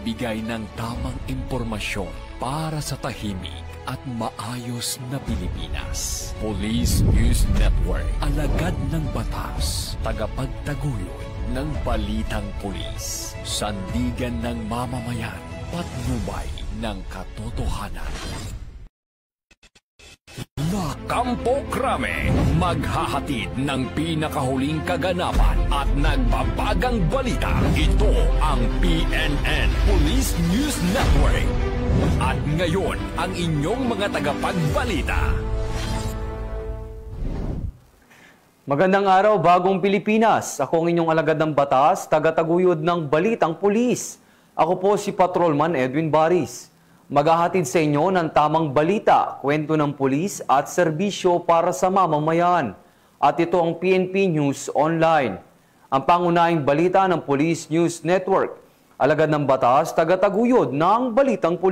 nagbibigay ng tamang impormasyon para sa tahimik at maayos na Pilipinas. Police News Network, alagad ng batas, tagapagtaguyod ng balitang pulis, sandigan ng mamamayan, patnubay ng katotohanan. La Campo Crame, maghahatid ng pinakahuling kaganapan at nagbabagang balita. Ito ang PNN Police News Network. At ngayon, ang inyong mga tagapagbalita. Magandang araw, bagong Pilipinas. Ako ang inyong alagad ng batas, tagataguyod ng balitang pulis. Ako po si Patrolman Edwin Baris. Maghahatid sa inyo ng tamang balita, kwento ng pulis at serbisyo para sa mamamayan. At ito ang PNP News Online. Ang pangunahing balita ng Police News Network. Alagad ng batas, tagataguyod ng balitang pulis.